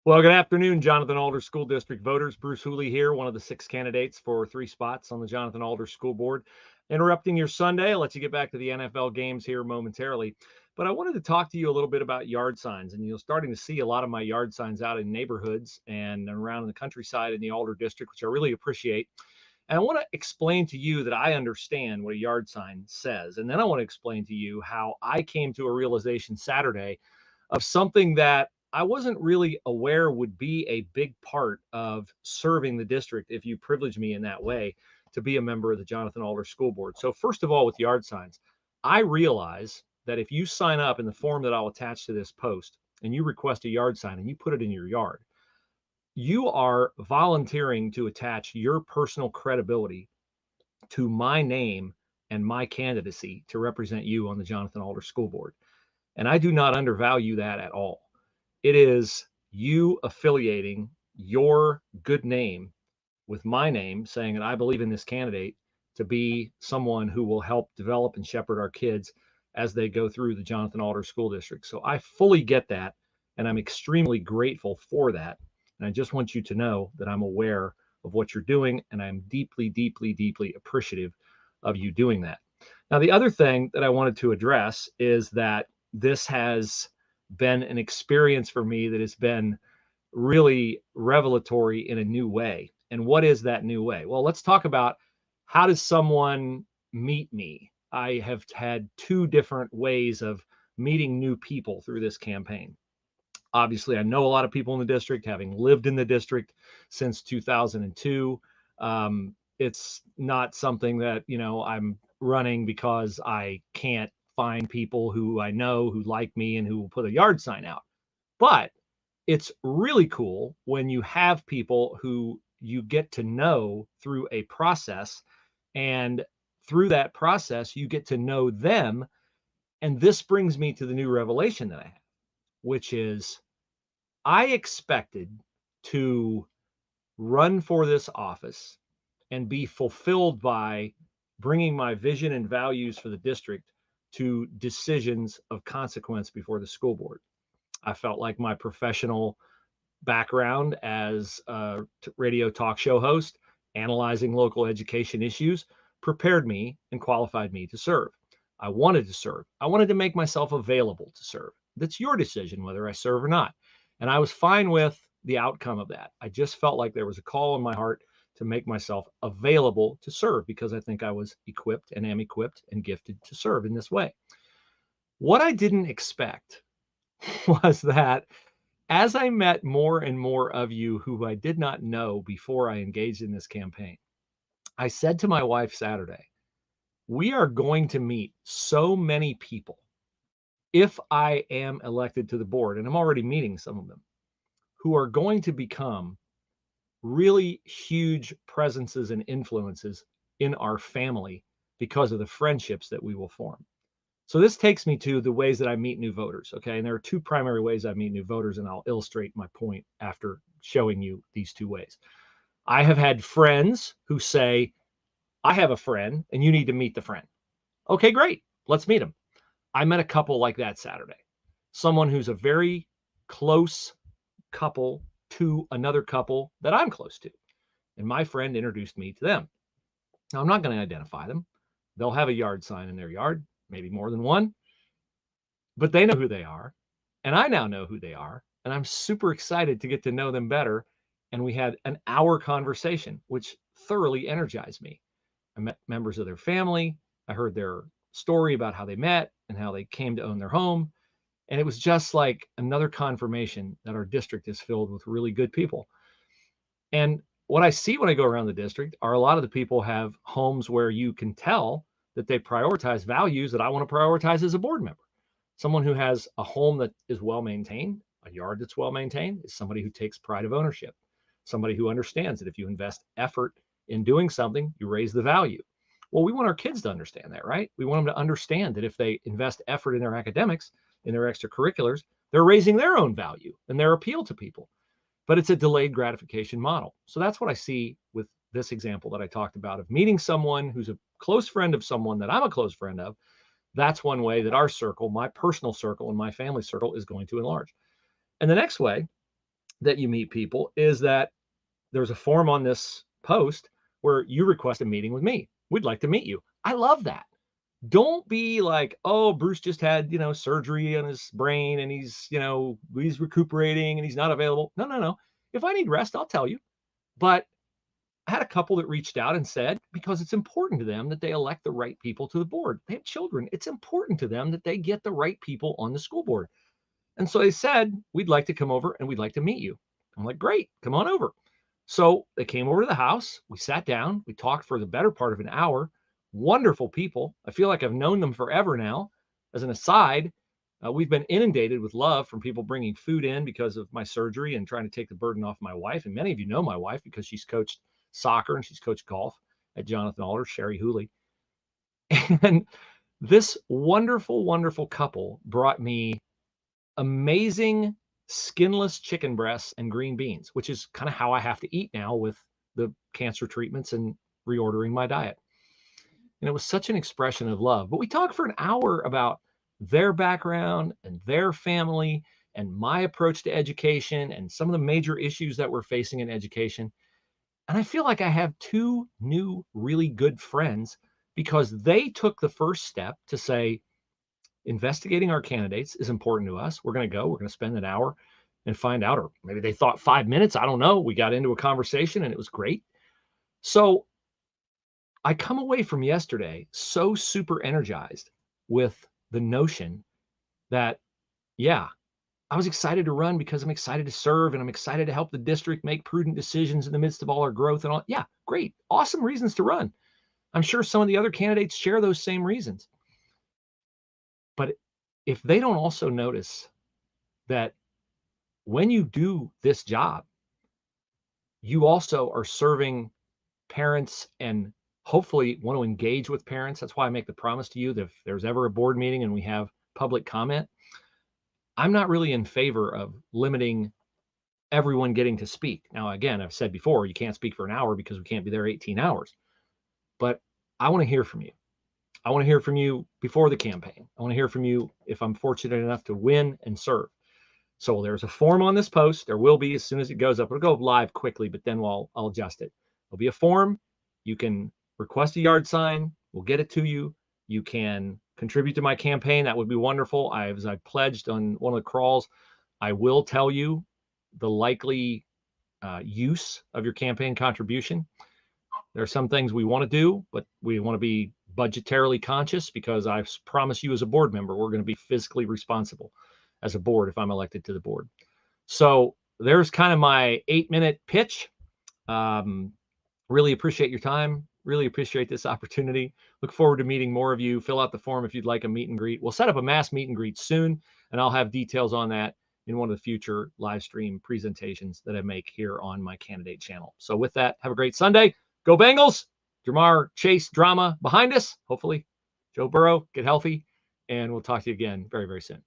Well, good afternoon, Jonathan Alder School District voters. Bruce Hooley here, one of the 6 candidates for 3 spots on the Jonathan Alder School Board. Interrupting your Sunday, I'll let you get back to the NFL games here momentarily. But I wanted to talk to you a little bit about yard signs. And you're starting to see a lot of my yard signs out in neighborhoods and around the countryside in the Alder District, which I really appreciate. And I want to explain to you that I understand what a yard sign says. And then I want to explain to you how I came to a realization Saturday of something that I wasn't really aware would be a big part of serving the district if you privilege me in that way to be a member of the Jonathan Alder School Board. So, first of all, with yard signs, I realize that if you sign up in the form that I'll attach to this post and you request a yard sign and you put it in your yard, you are volunteering to attach your personal credibility to my name and my candidacy to represent you on the Jonathan Alder School Board. And I do not undervalue that at all. It is you affiliating your good name with my name, saying that I believe in this candidate to be someone who will help develop and shepherd our kids as they go through the Jonathan Alder School District. So I fully get that, and I'm extremely grateful for that. And I just want you to know that I'm aware of what you're doing, and I'm deeply, deeply, deeply appreciative of you doing that. Now, the other thing that I wanted to address is that this has been an experience for me that has been really revelatory in a new way. And what is that new way? Well, let's talk about how does someone meet me? I have had 2 different ways of meeting new people through this campaign. Obviously, I know a lot of people in the district, having lived in the district since 2002. It's not something that, I'm running because I can't find people who I know who like me and who will put a yard sign out. But it's really cool when you have people who you get to know through a process. And through that process, you get to know them. And this brings me to the new revelation that I have, which is I expected to run for this office and be fulfilled by bringing my vision and values for the district to decisions of consequence before the school board. I felt like my professional background as a radio talk show host, analyzing local education issues, prepared me and qualified me to serve. I wanted to serve. I wanted to make myself available to serve. That's your decision whether I serve or not. And I was fine with the outcome of that. I just felt like there was a call in my heart to make myself available to serve because I think I was equipped and am equipped and gifted to serve in this way. What I didn't expect was that as I met more and more of you who I did not know before I engaged in this campaign, I said to my wife Saturday, we are going to meet so many people if I am elected to the board, and I'm already meeting some of them, who are going to become really huge presences and influences in our family because of the friendships that we will form. So this takes me to the ways that I meet new voters. Okay. And there are 2 primary ways I meet new voters, and I'll illustrate my point after showing you these 2 ways. I have had friends who say, I have a friend and you need to meet the friend. Okay, great. Let's meet him. I met a couple like that Saturday. Someone who's a very close couple to another couple that I'm close to. And my friend introduced me to them. Now, I'm not going to identify them. They'll have a yard sign in their yard, maybe more than one, but they know who they are. And I now know who they are. And I'm super excited to get to know them better. And we had an hour conversation, which thoroughly energized me. I met members of their family. I heard their story about how they met and how they came to own their home. And it was just like another confirmation that our district is filled with really good people. And what I see when I go around the district are a lot of the people have homes where you can tell that they prioritize values that I want to prioritize as a board member. Someone who has a home that is well maintained, a yard that's well maintained, is somebody who takes pride of ownership, somebody who understands that if you invest effort in doing something, you raise the value. Well, we want our kids to understand that, right? We want them to understand that if they invest effort in their academics, in their extracurriculars, they're raising their own value and their appeal to people. But it's a delayed gratification model. So that's what I see with this example that I talked about of meeting someone who's a close friend of someone that I'm a close friend of. That's one way that our circle, my personal circle and my family circle, is going to enlarge. And the next way that you meet people is that there's a form on this post where you request a meeting with me. We'd like to meet you. I love that. Don't be like, oh, Bruce just had, surgery on his brain and he's recuperating and he's not available. No, no, no. If I need rest, I'll tell you. But I had a couple that reached out and said, because it's important to them that they elect the right people to the board. They have children. It's important to them that they get the right people on the school board. And so they said, we'd like to come over and we'd like to meet you. I'm like, great, come on over. So they came over to the house. We sat down. We talked for the better part of an hour. Wonderful people. I feel like I've known them forever now. As an aside, we've been inundated with love from people bringing food in because of my surgery and trying to take the burden off my wife. And many of you know my wife because she's coached soccer and she's coached golf at Jonathan Alder, Sherry Hooley. And this wonderful, wonderful couple brought me amazing skinless chicken breasts and green beans, which is kind of how I have to eat now with the cancer treatments and reordering my diet. And it was such an expression of love. But we talked for an hour about their background and their family and my approach to education and some of the major issues that we're facing in education. And I feel like I have two new, really good friends because they took the first step to say, investigating our candidates is important to us. We're going to go, we're going to spend an hour and find out, or maybe they thought 5 minutes. I don't know. We got into a conversation and it was great. So I come away from yesterday so super energized with the notion that, yeah, I was excited to run because I'm excited to serve and I'm excited to help the district make prudent decisions in the midst of all our growth and all. Yeah, great. Awesome reasons to run. I'm sure some of the other candidates share those same reasons. But if they don't also notice that when you do this job, you also are serving parents and hopefully want to engage with parents. That's why I make the promise to you that if there's ever a board meeting and we have public comment, I'm not really in favor of limiting everyone getting to speak. Now, again, I've said before, you can't speak for an hour because we can't be there 18 hours. But I want to hear from you. I want to hear from you before the campaign. I want to hear from you if I'm fortunate enough to win and serve. So there's a form on this post. There will be as soon as it goes up. It'll go live quickly, but then I'll adjust it. There'll be a form. You can request a yard sign. We'll get it to you. You can contribute to my campaign. That would be wonderful. As I pledged on one of the crawls, I will tell you the likely use of your campaign contribution. There are some things we want to do, but we want to be budgetarily conscious because I promise you as a board member, we're going to be fiscally responsible as a board if I'm elected to the board. So there's kind of my 8-minute pitch. Really appreciate your time. Really appreciate this opportunity. Look forward to meeting more of you. Fill out the form if you'd like a meet and greet. We'll set up a mass meet and greet soon, and I'll have details on that in one of the future live stream presentations that I make here on my candidate channel. So with that, have a great Sunday. Go Bengals. Jamar Chase drama behind us. Hopefully, Joe Burrow, get healthy, and we'll talk to you again very, very soon.